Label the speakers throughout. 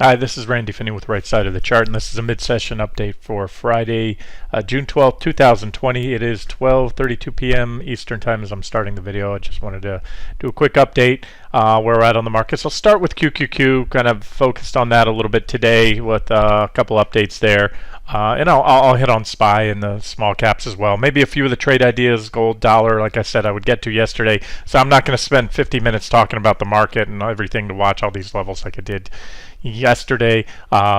Speaker 1: Hi, this is Randy Finney with Right Side of the Chart, and this is a mid-session update for Friday, June 12th, 2020. It is 12:32 p.m. Eastern Time as I'm starting the video. I just wanted to do a quick update where we're at on the markets. I'll start with QQQ, kind of focused on that a little bit today with a couple updates there. And I'll hit on SPY and the small caps as well. Maybe a few of the trade ideas, gold, dollar, like I said, I would get to yesterday. So I'm not going to spend 50 minutes talking about the market and everything to watch all these levels like I did yesterday.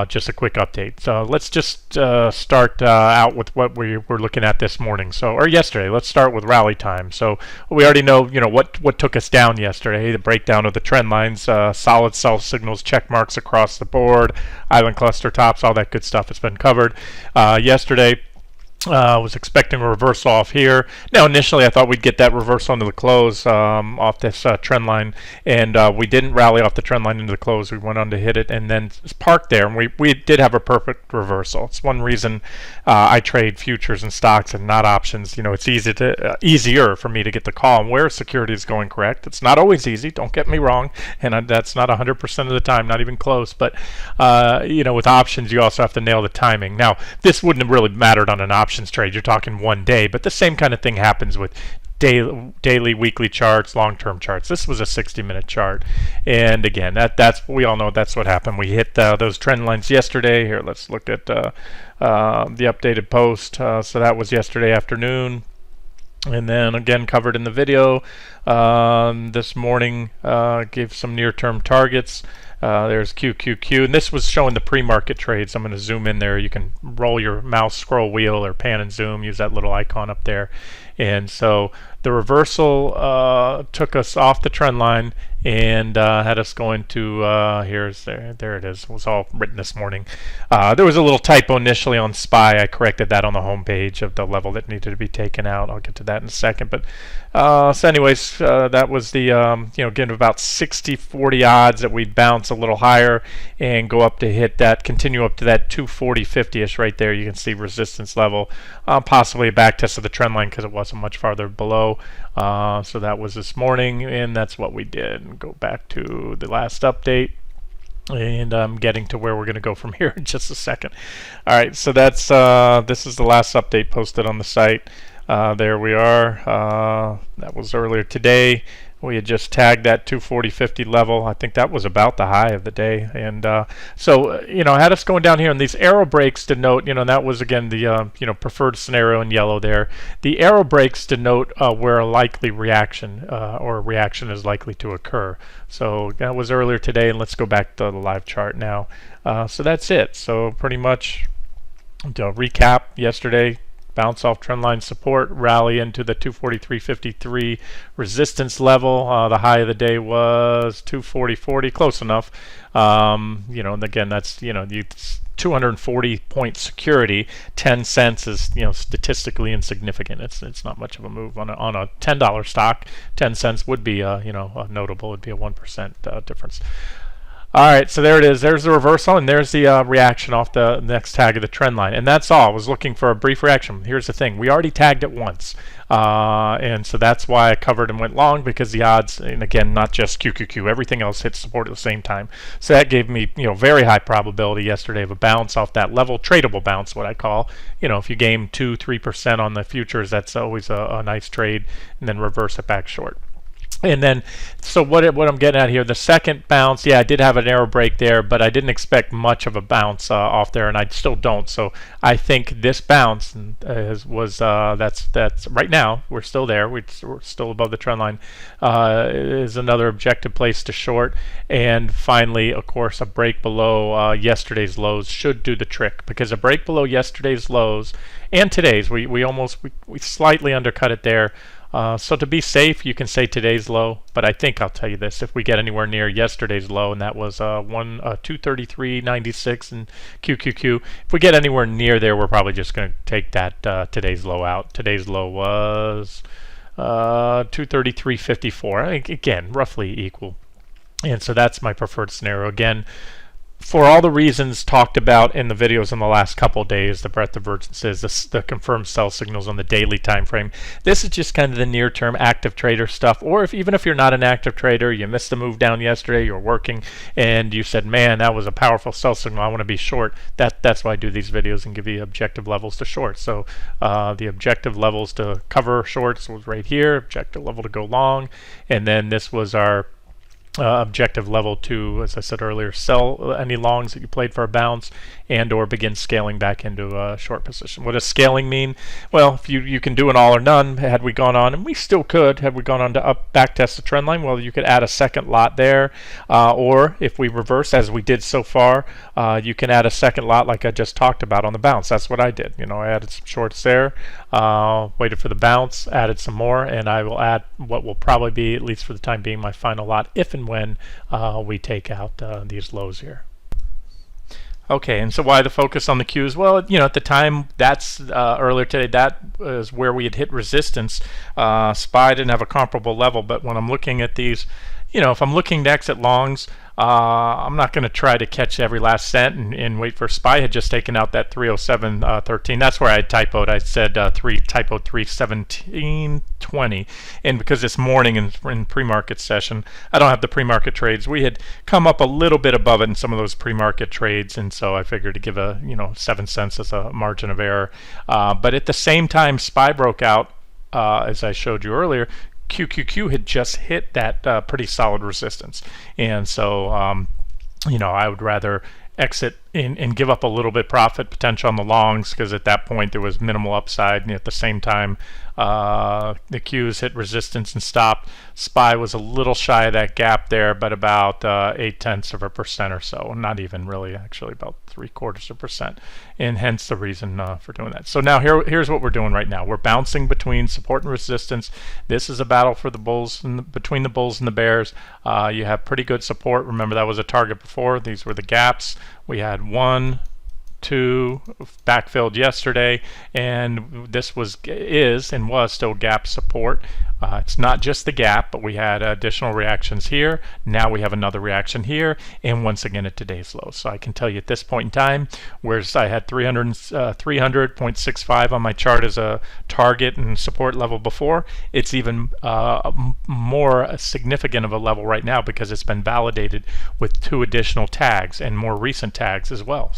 Speaker 1: Just a quick update. So let's just start out with what we were looking at this morning. Or yesterday. Let's start with rally time. So we already know, what took us down yesterday. The breakdown of the trend lines, solid sell signals, check marks across the board, island cluster tops, all that good stuff has been covered. Yesterday, was expecting a reversal off here. Now, initially, I thought we'd get that reversal into the close off this trend line, and we didn't rally off the trend line into the close. We went on to hit it and then parked there, and we did have a perfect reversal. It's one reason I trade futures and stocks and not options. It's easier for me to get the call on where security is going correct. It's not always easy, don't get me wrong, and that's not 100% of the time, not even close. But with options, you also have to nail the timing. Now, this wouldn't have really mattered on an option trade. You're talking one day, but the same kind of thing happens with daily, weekly charts, long-term charts. This was a 60-minute chart, and again, that's we all know that's what happened. We hit those trend lines yesterday. Here, let's look at the updated post. So that was yesterday afternoon. And then again, covered in the video this morning, gave some near-term targets. There's QQQ, and this was showing the pre-market trades. I'm going to zoom in there. You can roll your mouse scroll wheel or pan and zoom, use that little icon up there. And so the reversal took us off the trend line and had us going to there it is. It was all written this morning. There was a little typo initially on SPY. I corrected that on the home page of the level that needed to be taken out. I'll get to that in a second. But so anyways, that was the again about 60-40 odds that we'd bounce a little higher and go up to hit that, continue up to that 240.50ish right there. You can see resistance level, possibly a back test of the trend line because it wasn't much farther below. So that was this morning, and that's what we did. Go back to the last update, and I'm getting to where we're going to go from here in just a second. All right, so that's this is the last update posted on the site. There we are. That was earlier today. We had just tagged that 240.50 level. I think that was about the high of the day, and so had us going down here, and these arrow breaks denote, that was again the preferred scenario in yellow there. The arrow breaks denote where a likely reaction or reaction is likely to occur. So that was earlier today, and let's go back to the live chart now. So that's it. So pretty much to recap yesterday. Bounce off trendline support, rally into the 243.53 resistance level. The high of the day was 240.40, close enough. And again, that's 240 point security. 10 cents is statistically insignificant. It's not much of a move on a $10 stock. 10 cents would be notable. Would be a 1% difference. All right, so there it is. There's the reversal, and there's the reaction off the next tag of the trend line. And that's all. I was looking for a brief reaction. Here's the thing. We already tagged it once. And so that's why I covered and went long, because the odds, and again, not just QQQ, everything else hit support at the same time. So that gave me, very high probability yesterday of a bounce off that level, tradable bounce, what I call. If you gain 2-3% on the futures, that's always a nice trade, and then reverse it back short. And then, so what I'm getting at here, the second bounce, yeah, I did have an arrow break there, but I didn't expect much of a bounce off there, and I still don't. So I think this bounce that's right now, we're still there, we're still above the trend line, is another objective place to short. And finally, of course, a break below yesterday's lows should do the trick, because a break below yesterday's lows and today's, we slightly undercut it there. So to be safe, you can say today's low, but I think I'll tell you this: if we get anywhere near yesterday's low, and that was 233.96 in QQQ, if we get anywhere near there, we're probably just going to take that today's low out. Today's low was 233.54. Again, roughly equal, and so that's my preferred scenario. Again, for all the reasons talked about in the videos in the last couple of days, the breadth divergences, the confirmed sell signals on the daily time frame, this is just kind of the near-term active trader stuff. Or even if you're not an active trader, you missed the move down yesterday, you're working, and you said, man, that was a powerful sell signal, I want to be short. That's why I do these videos and give you objective levels to short. So the objective levels to cover shorts was right here, objective level to go long, and then this was our objective level to, as I said earlier, sell any longs that you played for a bounce and or begin scaling back into a short position. What does scaling mean? Well, if you can do an all or none. Had we gone on, and we still could, had we gone on to back test the trend line, well, you could add a second lot there, or if we reverse as we did so far, you can add a second lot like I just talked about on the bounce. That's what I did. I added some shorts there, waited for the bounce, added some more, and I will add what will probably be, at least for the time being, my final lot if and when we take out these lows here. Okay, and so why the focus on the Qs? Well, at the time, that's earlier today, that was where we had hit resistance. SPY didn't have a comparable level, but when I'm looking at these, if I'm looking next at longs, I'm not going to try to catch every last cent and wait for SPY. Had just taken out that 307.13. That's where I typoed. I said typoed 317.20. And because it's morning in pre-market session, I don't have the pre-market trades. We had come up a little bit above it in some of those pre-market trades, and so I figured to give a 7 cents as a margin of error. But at the same time, SPY broke out, as I showed you earlier. QQQ had just hit that pretty solid resistance, and so I would rather exit and give up a little bit profit potential on the longs, because at that point there was minimal upside, and at the same time the Qs hit resistance and stopped. SPY was a little shy of that gap there, but about 0.8% or so, not even really, actually about 0.75%, and hence the reason for doing that. So now here's what we're doing right now. We're bouncing between support and resistance. This is a battle for the bulls between the bulls and the bears. You have pretty good support. Remember, that was a target before. These were the gaps. We had 1, 2 backfilled yesterday, and this is and was still gap support. It's not just the gap, but we had additional reactions here. Now we have another reaction here, and once again at today's low. So I can tell you at this point in time, whereas I had 300.65 on my chart as a target and support level before, it's even more significant of a level right now, because it's been validated with 2 additional tags and more recent tags as well.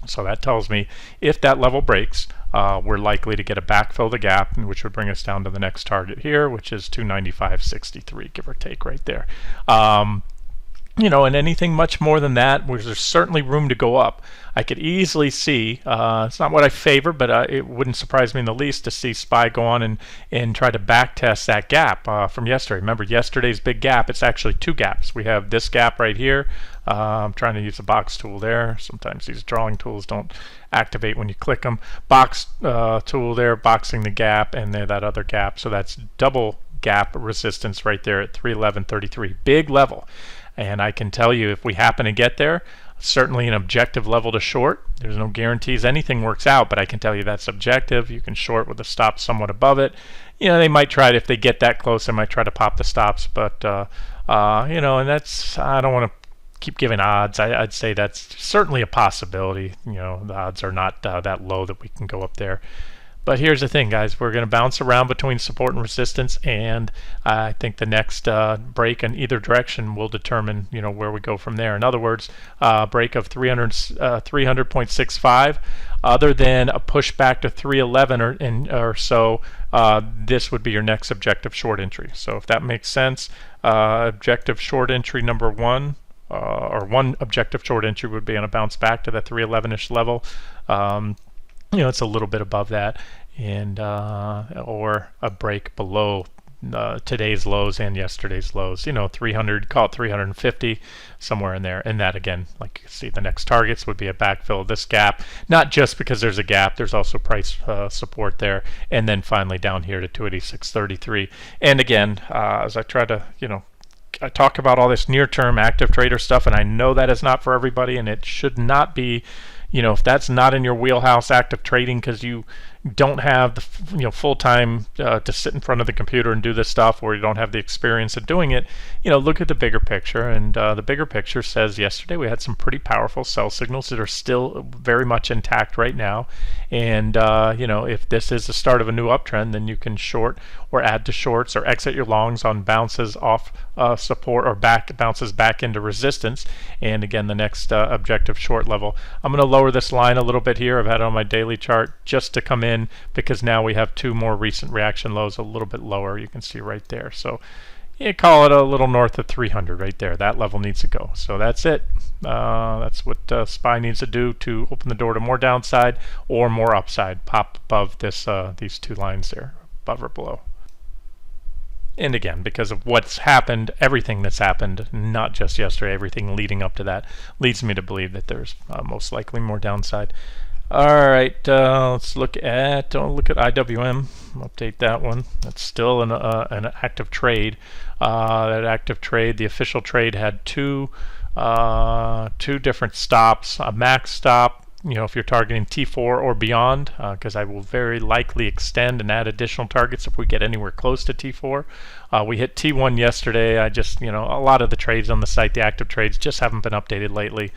Speaker 1: So that tells me if that level breaks, we're likely to get a backfill the gap, which would bring us down to the next target here, which is 295.63, give or take right there. And anything much more than that, there's certainly room to go up. I could easily see, it's not what I favor, but it wouldn't surprise me in the least to see SPY go on and try to back test that gap from yesterday. Remember, yesterday's big gap, it's actually 2 gaps. We have this gap right here. I'm trying to use the box tool there. Sometimes these drawing tools don't activate when you click them. Box tool there, boxing the gap, and there that other gap. So that's double gap resistance right there at 311.33. Big level. And I can tell you, if we happen to get there, certainly an objective level to short. There's no guarantees anything works out, but I can tell you that's objective. You can short with a stop somewhat above it. They might try to, if they get that close, they might try to pop the stops, but and that's, I don't want to keep giving odds. I'd say that's certainly a possibility. The odds are not that low that we can go up there. But here's the thing, guys. We're going to bounce around between support and resistance, and I think the next break in either direction will determine, where we go from there. In other words, break of 300.65. Other than a pushback to 311 or so, this would be your next objective short entry. So if that makes sense, objective short entry number 1, or one objective short entry would be on a bounce back to that 311-ish level. It's a little bit above that, and or a break below today's lows and yesterday's lows. 300, call it 350, somewhere in there. And that, again, like you see, the next targets would be a backfill of this gap. Not just because there's a gap, there's also price support there. And then finally down here to 286.33. And again, as I try to, I talk about all this near-term active trader stuff, and I know that is not for everybody, and it should not be. If that's not in your wheelhouse, active trading, because you don't have the full time to sit in front of the computer and do this stuff, or you don't have the experience of doing it, look at the bigger picture. And the bigger picture says yesterday we had some pretty powerful sell signals that are still very much intact right now. And if this is the start of a new uptrend, then you can short or add to shorts or exit your longs on bounces off support or bounces back into resistance. And again, the next objective short level. I'm going to lower this line a little bit here. I've had it on my daily chart just to come in, because now we have two more recent reaction lows a little bit lower. You can see right there. So you call it a little north of 300 right there. That level needs to go. So that's it. That's what SPY needs to do to open the door to more downside or more upside. Pop above this these two lines there, above or below. And again, because of what's happened, everything that's happened, not just yesterday, everything leading up to that, leads me to believe that there's most likely more downside. All right, let's look at IWM. Update that one. That's still an active trade. That active trade, the official trade, had two different stops. A max stop, if you're targeting T4 or beyond, because I will very likely extend and add additional targets if we get anywhere close to T4. We hit T1 yesterday. I just, a lot of the trades on the site, the active trades, just haven't been updated lately.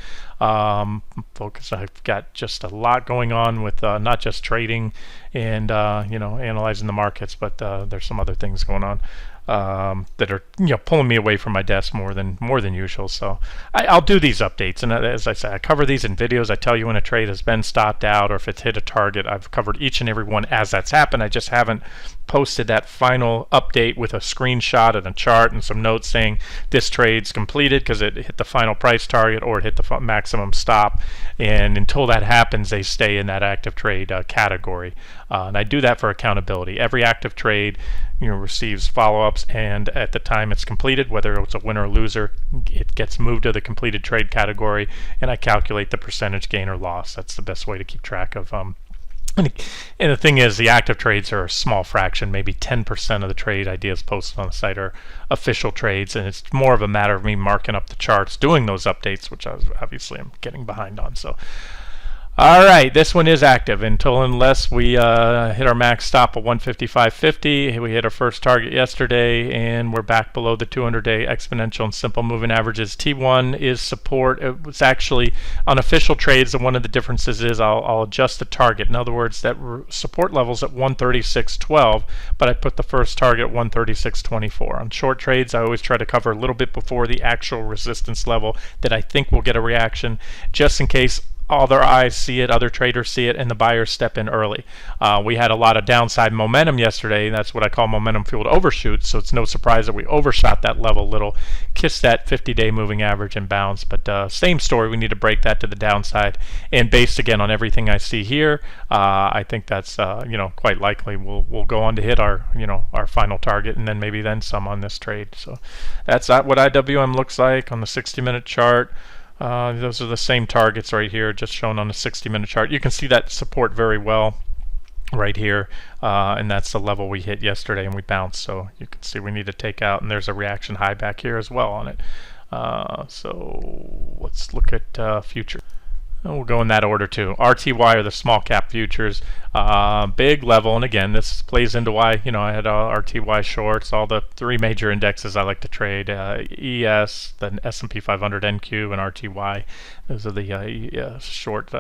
Speaker 1: Focus. I've got just a lot going on with not just trading and analyzing the markets, but there's some other things going on that are pulling me away from my desk more than usual. So I'll do these updates, and as I say, I cover these in videos. I tell you when a trade has been stopped out or if it's hit a target. I've covered each and every one as that's happened. I just haven't posted that final update with a screenshot and a chart and some notes saying this trade's completed because it hit the final price target or it hit the maximum stop. And until that happens, they stay in that active trade category. And I do that for accountability. Every active trade receives follow-ups, and at the time it's completed, whether it's a winner or loser, it gets moved to the completed trade category, and I calculate the percentage gain or loss. That's the best way to keep track of and the thing is, the active trades are a small fraction. Maybe 10% of the trade ideas posted on the site are official trades, and it's more of a matter of me marking up the charts, doing those updates, which obviously I'm getting behind on. So all right, this one is active unless we hit our max stop of 155.50. We hit our first target yesterday, and we're back below the 200-day exponential and simple moving averages. T1 is support. It was actually on official trades, and one of the differences is I'll adjust the target. In other words, that support level's at 136.12, but I put the first target at 136.24. On short trades, I always try to cover a little bit before the actual resistance level that I think will get a reaction, just in case other eyes see it, other traders see it, and the buyers step in early. We had a lot of downside momentum yesterday. That's what I call momentum-fueled overshoots, so it's no surprise that we overshot that level a little, kissed that 50-day moving average and bounced. But same story, we need to break that to the downside. And based, again, on everything I see here, I think that's quite likely we'll go on to hit our final target, and then maybe some on this trade. So that's what IWM looks like on the 60-minute chart. Those are the same targets right here, just shown on the 60-minute chart. You can see that support very well right here, and that's the level we hit yesterday and we bounced. So you can see we need to take out, and there's a reaction high back here as well on it. So let's look at futures. We'll go in that order too. RTY are the small cap futures, big level, and again, this plays into why I had RTY shorts. All the three major indexes I like to trade: ES, the S&P 500, NQ, and RTY. Those are the short.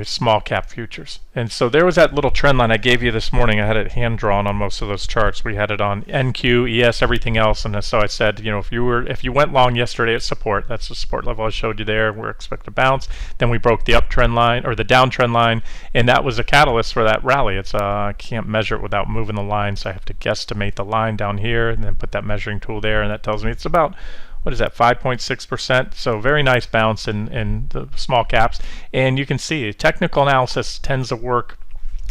Speaker 1: Small cap futures. And so there was that little trend line I gave you this morning. I had it hand drawn on most of those charts. We had it on NQ, ES, everything else. And so I said, if you went long yesterday at support, that's the support level I showed you there. We're expected to bounce. Then we broke the uptrend line or the downtrend line, and that was a catalyst for that rally. It's I can't measure it without moving the line, so I have to guesstimate the line down here and then put that measuring tool there, and that tells me it's about, what is that, 5.6%? So very nice bounce in the small caps. And you can see technical analysis tends to work,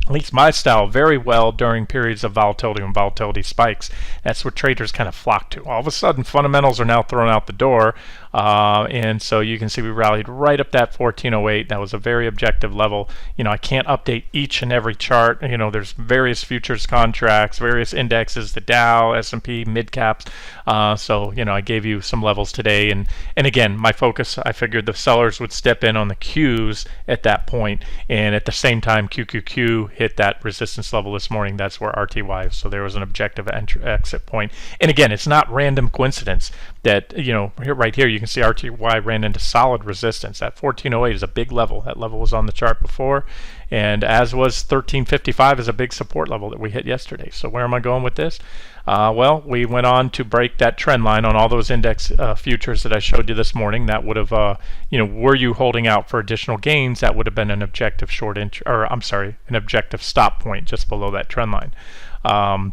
Speaker 1: at least my style, very well during periods of volatility when volatility spikes. That's what traders kind of flock to. All of a sudden, fundamentals are now thrown out the door, and so you can see we rallied right up that 1408. That was a very objective level. I can't update each and every chart. There's various futures contracts, various indexes, the Dow, S&P, mid caps. So I gave you some levels today, and again, my focus, I figured the sellers would step in on the Qs at that point, and at the same time QQQ hit that resistance level this morning. That's where RTY is. So there was an objective exit point. And again, it's not random coincidence that right here you can see RTY ran into solid resistance. That 1408 is a big level. That level was on the chart before, and as was 1355 is a big support level that we hit yesterday. So where am I going with this? Well, we went on to break that trend line on all those index futures that I showed you this morning. That would have, were you holding out for additional gains, that would have been an objective short entry, or I'm sorry, an objective stop point just below that trend line.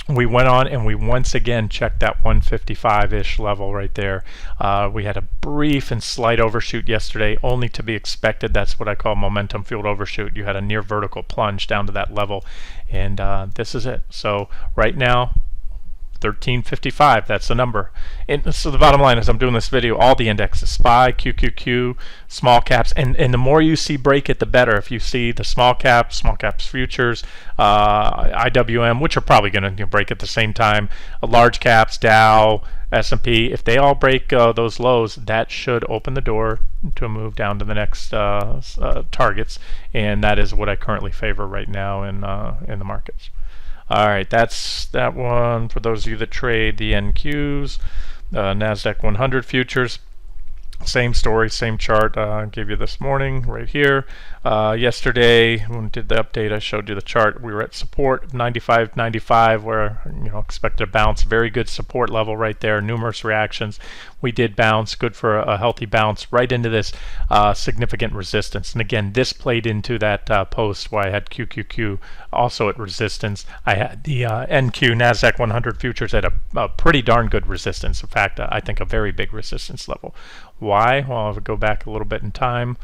Speaker 1: We went on and we once again checked that 155-ish level right there. We had a brief and slight overshoot yesterday, only to be expected. That's what I call momentum fueled overshoot. You had a near vertical plunge down to that level, and this is it. So right now, 1355, that's the number. And so the bottom line is, I'm doing this video, all the indexes, SPY, QQQ, small caps, and the more you see break it, the better. If you see the small caps futures, IWM, which are probably going to break at the same time, large caps, Dow, S&P, if they all break those lows, that should open the door to a move down to the next targets, and that is what I currently favor right now in the markets. All right, that's that one for those of you that trade the NQs, NASDAQ 100 futures. Same story, same chart I gave you this morning right here. Yesterday, when I did the update, I showed you the chart. We were at support 95.95, where expected a bounce. Very good support level right there. Numerous reactions. We did bounce, good for a healthy bounce right into this significant resistance. And again, this played into that post where I had QQQ also at resistance. I had the NQ NASDAQ 100 futures at a pretty darn good resistance. In fact, I think a very big resistance level. Why? Well, I'll go back a little bit in time.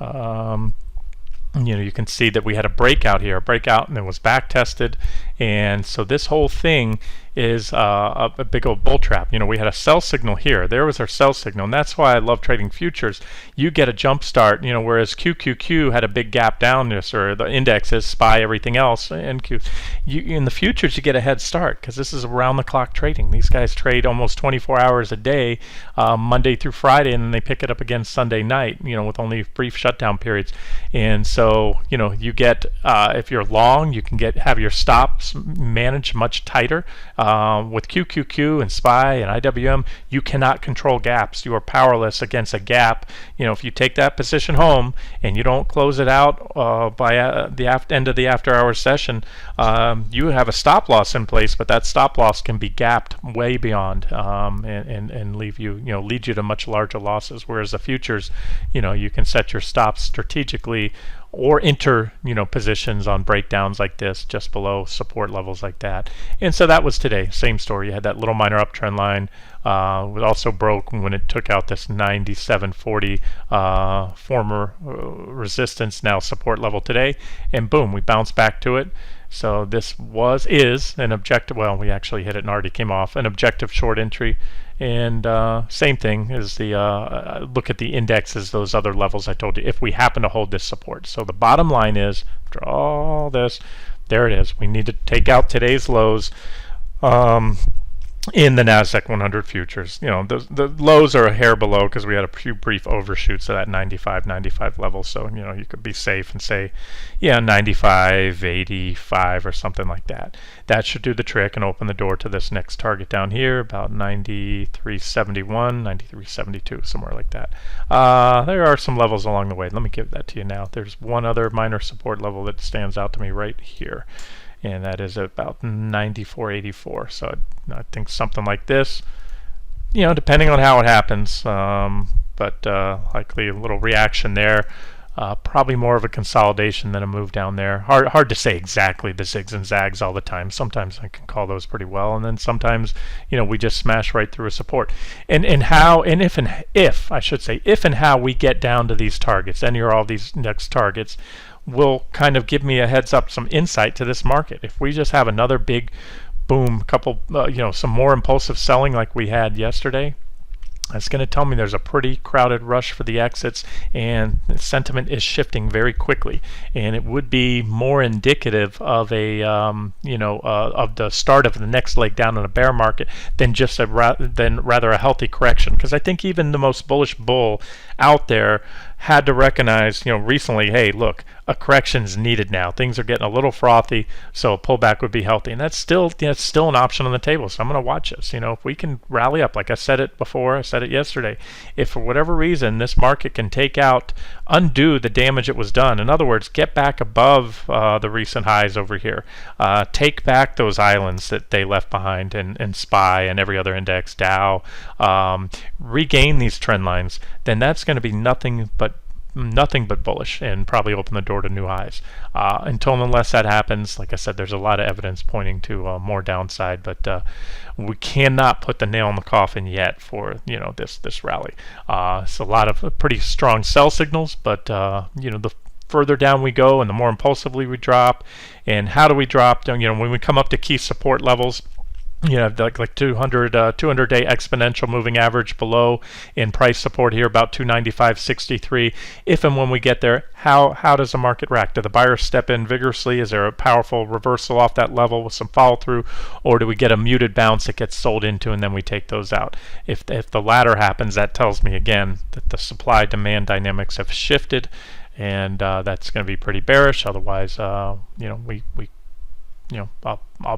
Speaker 1: You can see that we had a breakout here, and it was back tested, and so this whole thing is a big old bull trap. We had a sell signal here. There was our sell signal, and that's why I love trading futures. You get a jump start, whereas QQQ had a big gap down this, or the indexes, SPY, everything else, NQ. In the futures, you get a head start because this is around the clock trading. These guys trade almost 24 hours a day, Monday through Friday, and then they pick it up again Sunday night, with only brief shutdown periods. And so, you get, if you're long, you can have your stops managed much tighter. With QQQ and SPY and IWM, you cannot control gaps. You are powerless against a gap. If you take that position home and you don't close it out by the end of the after-hours session, you have a stop loss in place, but that stop loss can be gapped way beyond and leave you, lead you to much larger losses. Whereas the futures, you can set your stops strategically or enter positions on breakdowns like this just below support levels like that. And so that was today. Same story. You had that little minor uptrend line. It also broke when it took out this 97.40 former resistance, now support level today, and boom, we bounced back to it. So this is an objective. Well, we actually hit it and already came off an objective short entry. And same thing is the look at the indexes, those other levels I told you, if we happen to hold this support. So the bottom line is, after all this, there it is. We need to take out today's lows in the NASDAQ 100 futures. The lows are a hair below because we had a few brief overshoots of that 95 level. So, you could be safe and say, 95, 85 or something like that. That should do the trick and open the door to this next target down here, about 93.71, 93.72, somewhere like that. There are some levels along the way. Let me give that to you now. There's one other minor support level that stands out to me right here, and that is about 94.84. So I think something like this, depending on how it happens, but likely a little reaction there. Probably more of a consolidation than a move down there. Hard to say exactly the zigs and zags all the time. Sometimes I can call those pretty well, and then sometimes we just smash right through a support. And if I should say if and how we get down to these targets, any or all these next targets, will kind of give me a heads up, some insight to this market. If we just have another big boom, couple some more impulsive selling like we had yesterday, That's going to tell me there's a pretty crowded rush for the exits, and sentiment is shifting very quickly. And it would be more indicative of a of the start of the next leg down in a bear market than just rather a healthy correction. Because I think even the most bullish bull out there had to recognize, recently, hey, look, a correction is needed now. Things are getting a little frothy, so a pullback would be healthy, and that's still an option on the table. So I'm going to watch this. If we can rally up, like I said it before, I said it yesterday. If for whatever reason this market can undo the damage it was done. In other words, get back above the recent highs over here. Take back those islands that they left behind in SPY and every other index, Dow. Regain these trend lines. Then that's going to be nothing but bullish and probably open the door to new highs. Unless that happens, like I said, there's a lot of evidence pointing to more downside, but we cannot put the nail in the coffin yet for this rally. It's a lot of pretty strong sell signals, but the further down we go and the more impulsively we drop. And how do we drop? When we come up to key support levels, like 200-day exponential moving average below, in price support here about 295.63. If and when we get there, how does the market react? Do the buyers step in vigorously? Is there a powerful reversal off that level with some follow through, or do we get a muted bounce that gets sold into and then we take those out? If the latter happens, that tells me again that the supply demand dynamics have shifted, and that's going to be pretty bearish. Otherwise, I'll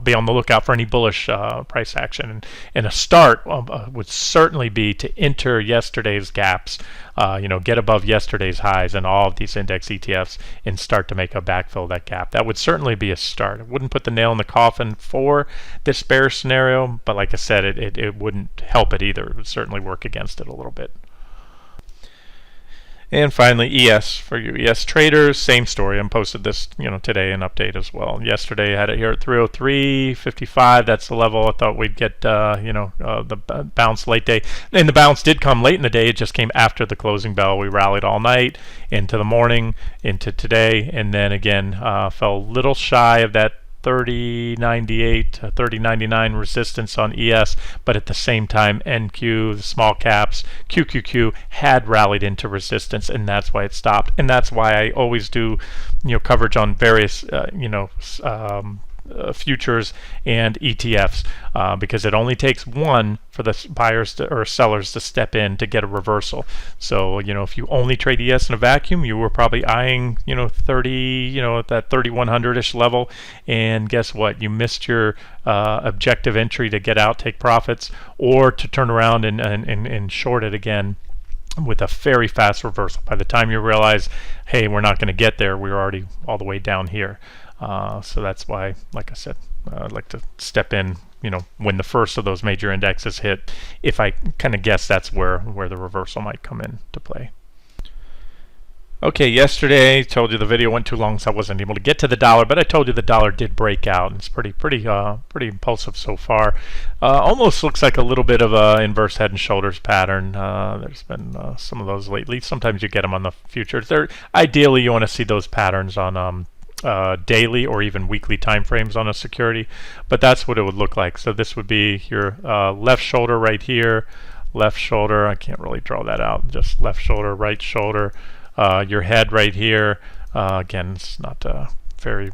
Speaker 1: be on the lookout for any bullish price action, and a start would certainly be to enter yesterday's gaps, get above yesterday's highs in all of these index ETFs and start to make a backfill of that gap. That would certainly be a start. It wouldn't put the nail in the coffin for this bearish scenario, but like I said, it wouldn't help it either. It would certainly work against it a little bit. And finally, ES for you ES traders, same story. I posted this, today, an update as well. Yesterday, I had it here at 303.55. That's the level I thought we'd get, the bounce late day. And the bounce did come late in the day. It just came after the closing bell. We rallied all night into the morning, into today, and then again fell a little shy of that 30.98 to 30.99 resistance on ES, but at the same time NQ, the small caps, QQQ had rallied into resistance, and that's why it stopped. And that's why I always do coverage on various futures and ETFs, because it only takes one for the buyers or sellers to step in to get a reversal. So if you only trade ES in a vacuum, you were probably eyeing 30 at that 3100-ish level, and guess what? You missed your objective entry to get out, take profits, or to turn around and short it again with a very fast reversal. By the time you realize, hey, we're not going to get there, we're already all the way down here. So that's why, like I said, I'd like to step in, when the first of those major indexes hit, if I kind of guess that's where the reversal might come into play. Okay, yesterday told you the video went too long, so I wasn't able to get to the dollar, but I told you the dollar did break out, and it's pretty impulsive so far. Almost looks like a little bit of a inverse head and shoulders pattern. There's been some of those lately. Sometimes you get them on the futures. Ideally, you want to see those patterns on daily or even weekly time frames on a security, but that's what it would look like. So this would be your left shoulder right here, left shoulder, I can't really draw that out, just left shoulder, right shoulder, your head right here, again it's not very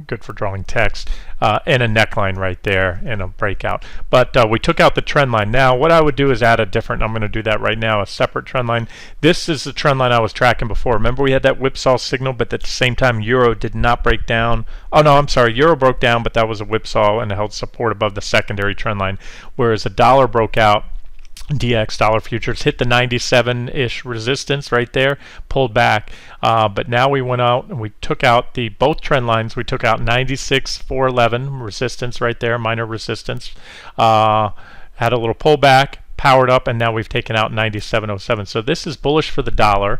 Speaker 1: good for drawing text, and a neckline right there and a breakout. But we took out the trend line. Now what I would do is add a different, I'm going to do that right now, a separate trend line. This is the trend line I was tracking before. Remember we had that whipsaw signal, but at the same time Euro did not break down. Oh no, I'm sorry, Euro broke down, but that was a whipsaw and it held support above the secondary trend line, whereas the dollar broke out. DX dollar futures hit the 97-ish resistance right there, pulled back, but now we went out and we took out both trend lines. We took out 96.411 resistance right there, minor resistance, had a little pullback, powered up, and now we've taken out 97.07. So this is bullish for the dollar.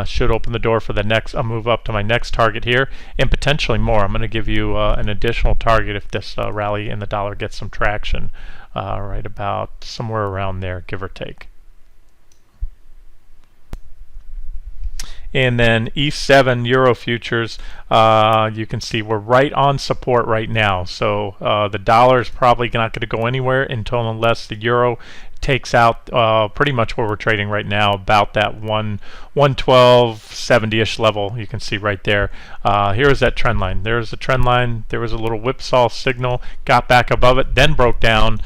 Speaker 1: Should open the door for the next. I'll move up to my next target here, and potentially more. I'm going to give you an additional target if this rally in the dollar gets some traction. Right about somewhere around there, give or take. And then E7 Euro futures, you can see we're right on support right now. So the dollar is probably not going to go anywhere unless the Euro takes out pretty much where we're trading right now, about that 112.70-ish level. You can see right there. Here is that trend line. There's the trend line. There was a little whipsaw signal, got back above it, then broke down.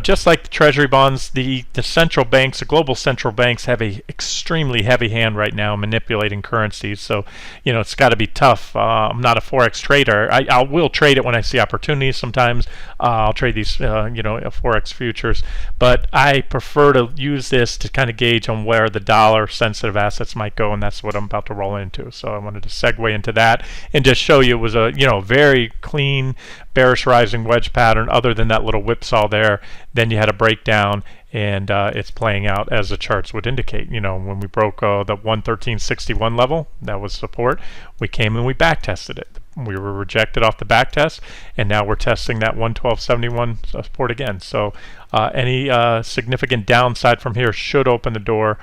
Speaker 1: Just like the treasury bonds, the central banks, the global central banks, have a extremely heavy hand right now manipulating currencies. So it's got to be tough. I'm not a forex trader. I will trade it when I see opportunities. Sometimes I'll trade these forex futures, but I prefer to use this to kind of gauge on where the dollar sensitive assets might go, and that's what I'm about to roll into. So I wanted to segue into that and just show you it was a very clean bearish rising wedge pattern, other than that little whipsaw there. Then you had a breakdown, and it's playing out as the charts would indicate. When we broke the 113.61 level, that was support. We came and we back tested it. We were rejected off the back test, and now we're testing that 112.71 support again. So any significant downside from here should open the door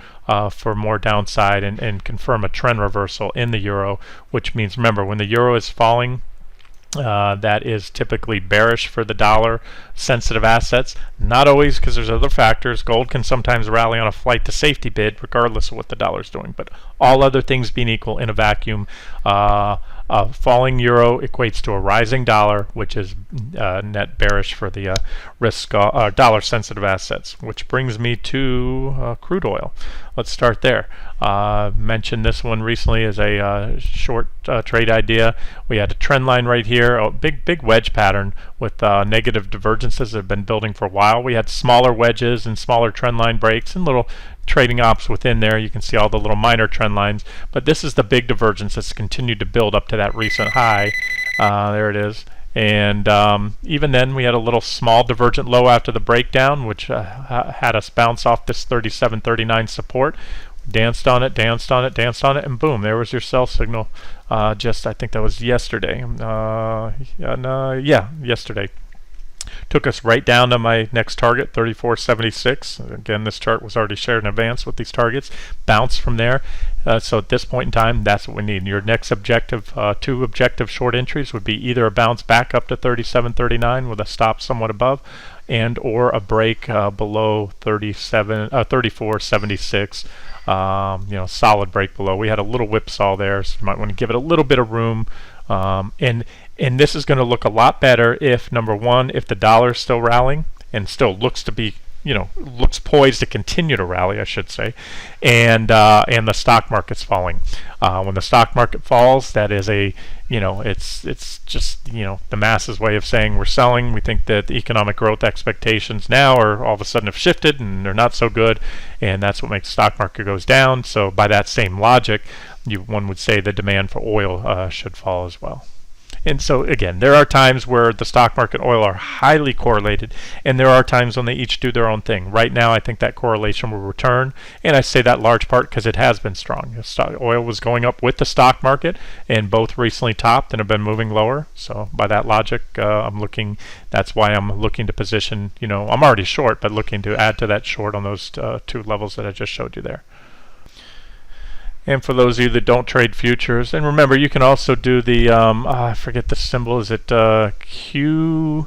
Speaker 1: for more downside and confirm a trend reversal in the euro, which means, remember, when the euro is falling, that is typically bearish for the dollar sensitive assets. Not always, because there's other factors. Gold can sometimes rally on a flight to safety bid regardless of what the dollar's doing, but all other things being equal in a vacuum, falling euro equates to a rising dollar, which is net bearish for the risk dollar sensitive assets, which brings me to crude oil. Let's start there. Mentioned this one recently as a short trade idea. We had a trend line right here, a big wedge pattern with negative divergences that have been building for a while. We had smaller wedges and smaller trend line breaks and little trading ops within there. You can see all the little minor trend lines, but this is the big divergence that's continued to build up to that recent high. There it is. And even then, we had a little small divergent low after the breakdown, which had us bounce off this 37.39 support. Danced on it, and boom, there was your sell signal. I think that was yesterday. Yesterday. Took us right down to my next target, 34.76. Again, this chart was already shared in advance with these targets. Bounce from there. So at this point in time, that's what we need. Your next objective, two objective short entries would be either a bounce back up to 37.39 with a stop somewhat above, and or a break below 34.76. Solid break below. We had a little whipsaw there, so you might want to give it a little bit of room. And this is going to look a lot better if, number one, if the dollar is still rallying and still looks to be, looks poised to continue to rally, I should say, and the stock market's falling. When the stock market falls, that is it's just, the masses' way of saying we're selling. We think that the economic growth expectations now are all of a sudden have shifted and they're not so good, and that's what makes the stock market goes down. So by that same logic, one would say the demand for oil should fall as well. And so again, there are times where the stock market and oil are highly correlated, and there are times when they each do their own thing. Right now, I think that correlation will return, and I say that large part because it has been strong. Oil was going up with the stock market, and both recently topped and have been moving lower. So by that logic, that's why I'm looking to position, I'm already short, but looking to add to that short on those two levels that I just showed you there. And for those of you that don't trade futures, and remember, you can also do the, I forget the symbol, is it QM,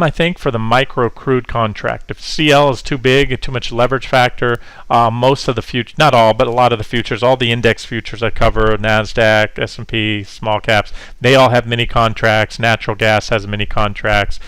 Speaker 1: I think, for the micro crude contract. If CL is too big, too much leverage factor, most of the futures, not all, but a lot of the futures, all the index futures I cover, NASDAQ, S&P, small caps, they all have mini contracts. Natural gas has mini contracts.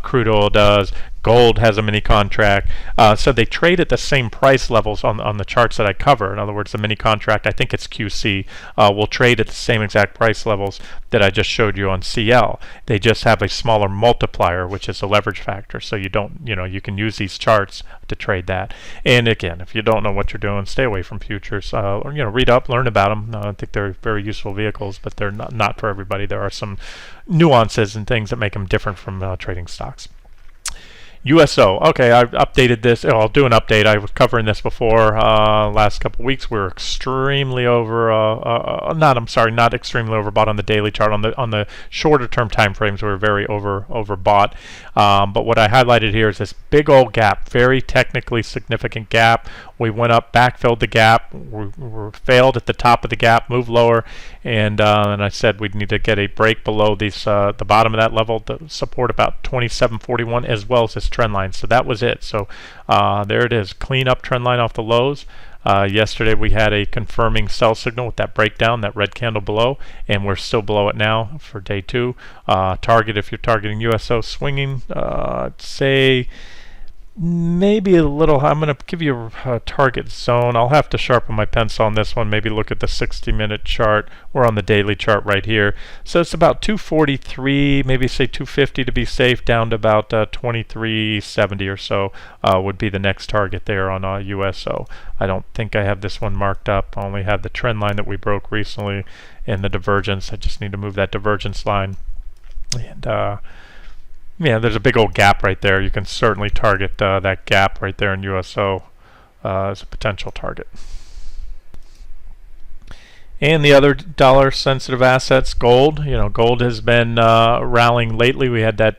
Speaker 1: Crude oil does. Gold has a mini contract, so they trade at the same price levels on the charts that I cover. In other words, the mini contract, I think it's QC, will trade at the same exact price levels that I just showed you on CL. They just have a smaller multiplier, which is a leverage factor. So you don't, you can use these charts to trade that. And again, if you don't know what you're doing, stay away from futures. Or read up, learn about them. I think they're very useful vehicles, but they're not for everybody. There are some nuances and things that make them different from trading stocks. USO. Okay, I've updated this. I'll do an update. I was covering this before. Last couple weeks we were extremely over. Not extremely overbought on the daily chart. On the shorter term time frames, we were very overbought. But what I highlighted here is this big old gap, very technically significant gap. We went up, backfilled the gap, we failed at the top of the gap, moved lower, and I said we'd need to get a break below these the bottom of that level, the support about 27.41, as well as this trend line. So that was it. So there it is, clean up trend line off the lows. Yesterday we had a confirming sell signal with that breakdown, that red candle below, and we're still below it now for day 2. Target, if you're targeting USO swinging, say maybe a little. I'm going to give you a target zone. I'll have to sharpen my pencil on this one. Maybe look at the 60-minute chart. We're on the daily chart right here. So it's about 243, maybe say 250 to be safe, down to about 2370 or so would be the next target there on USO. I don't think I have this one marked up. I only have the trend line that we broke recently and the divergence. I just need to move that divergence line. And yeah, there's a big old gap right there. You can certainly target that gap right there in USO as a potential target. And the other dollar-sensitive assets, gold. Gold has been rallying lately. We had that,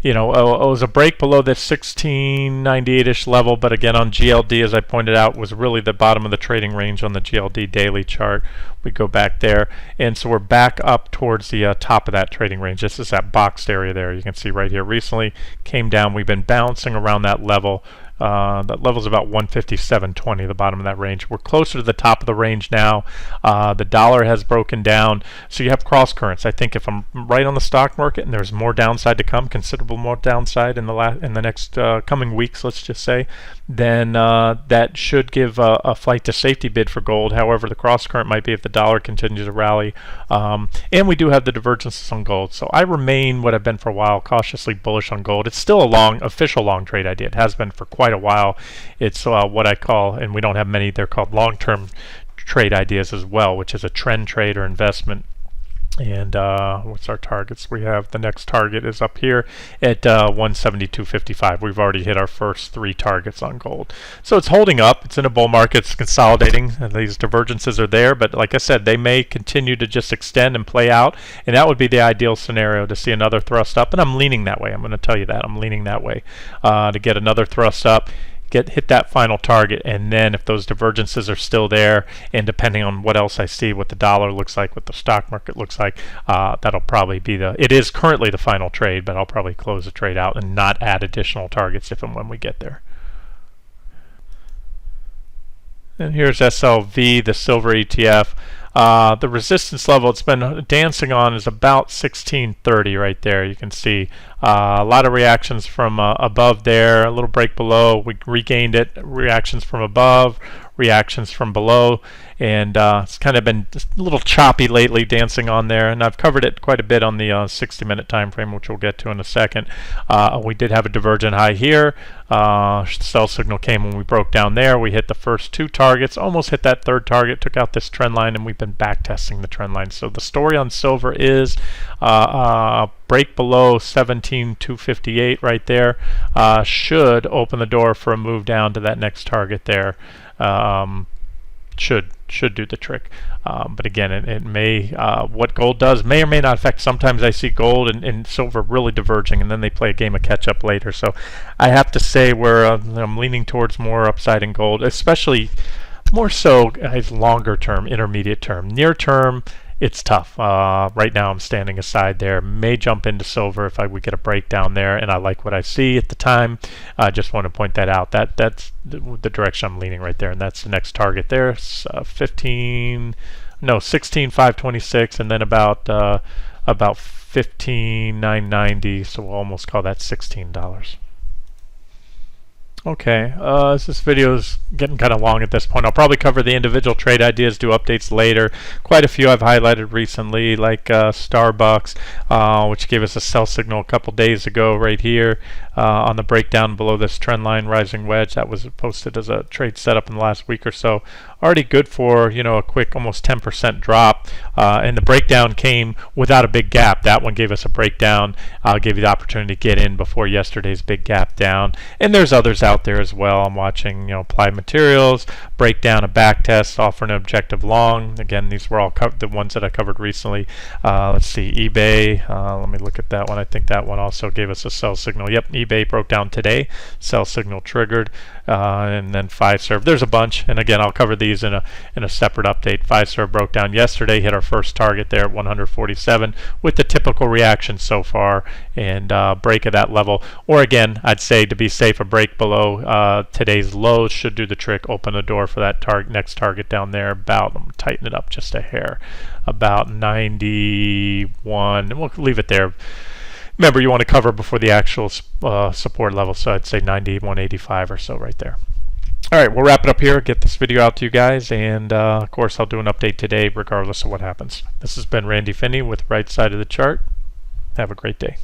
Speaker 1: it was a break below that 1698-ish level, but again on GLD, as I pointed out, was really the bottom of the trading range on the GLD daily chart. We go back there, and so we're back up towards the top of that trading range. This is that boxed area there. You can see right here. Recently came down. We've been bouncing around that level. That level is about 157.20, the bottom of that range. We're closer to the top of the range now. The dollar has broken down, so you have cross currents. I think if I'm right on the stock market and there's more downside to come, considerable more downside in the next coming weeks, let's just say, then that should give a flight to safety bid for gold. However, the cross current might be if the dollar continues to rally, and we do have the divergences on gold. So I remain, what I've been for a while, cautiously bullish on gold. It's still a official long trade idea. It has been for quite a while. It's what I call, and we don't have many, they're called long-term trade ideas as well, which is a trend trade or investment. And what's our targets? We have the next target is up here at 172.55. We've already hit our first 3 targets on gold. So it's holding up. It's in a bull market. It's consolidating. And these divergences are there, but like I said, they may continue to just extend and play out, and that would be the ideal scenario to see another thrust up, and I'm leaning that way. I'm going to tell you that. I'm leaning that way to get another thrust up, hit that final target, and then if those divergences are still there, and depending on what else I see, what the dollar looks like, what the stock market looks like, that'll probably be it is currently the final trade, but I'll probably close the trade out and not add additional targets if and when we get there. And here's SLV, the silver ETF. The resistance level it's been dancing on is about 1630 right there. You can see a lot of reactions from above there, a little break below. We regained it. Reactions from above, reactions from below, and it's kind of been just a little choppy lately, dancing on there. And I've covered it quite a bit on the 60-minute time frame, which we'll get to in a second. We did have a divergent high here. Sell signal came when we broke down there. We hit the first 2 targets, almost hit that 3rd target, took out this trend line, and we've been back testing the trend line. So the story on silver is break below 17,258 right there should open the door for a move down to that next target there. Should do the trick. But again, it may, what gold does may or may not affect. Sometimes I see gold and silver really diverging, and then they play a game of catch up later. So I have to say I'm leaning towards more upside in gold, especially more so as longer term, intermediate term. Near term, it's tough. Right now I'm standing aside there. May jump into silver if we get a breakdown there, and I like what I see at the time. I just want to point that out. That's the direction I'm leaning right there, and that's the next target there. 16,526, and then about 15,990. So we'll almost call that $16. Okay, this video is getting kind of long at this point. I'll probably cover the individual trade ideas, do updates later. Quite a few I've highlighted recently, like Starbucks, which gave us a sell signal a couple days ago right here. on the breakdown below this trend line rising wedge that was posted as a trade setup in the last week or so. Already good for, you know, a quick almost 10% drop, and the breakdown came without a big gap. That one gave us a breakdown, gave you the opportunity to get in before yesterday's big gap down. And there's others out there as well. I'm watching, you know, Applied Materials break down a back test, offer an objective long. Again, these were all the ones that I covered recently. Let's see, eBay. Let me look at that one. I think that one also gave us a sell signal. Yep, eBay broke down today, sell signal triggered, and then Fiserv. There's a bunch, and again, I'll cover these in a separate update. Fiserv broke down yesterday, hit our first target there at 147 with the typical reaction so far, and break of that level. Or again, I'd say to be safe, a break below today's lows should do the trick. Open the door for that next target down there. About, I'm tighten it up just a hair, about 91, and we'll leave it there. Remember, you want to cover before the actual support level, so I'd say 91.85 or so right there. All right, we'll wrap it up here, get this video out to you guys, and of course I'll do an update today regardless of what happens. This has been Randy Finney with Right Side of the Chart. Have a great day.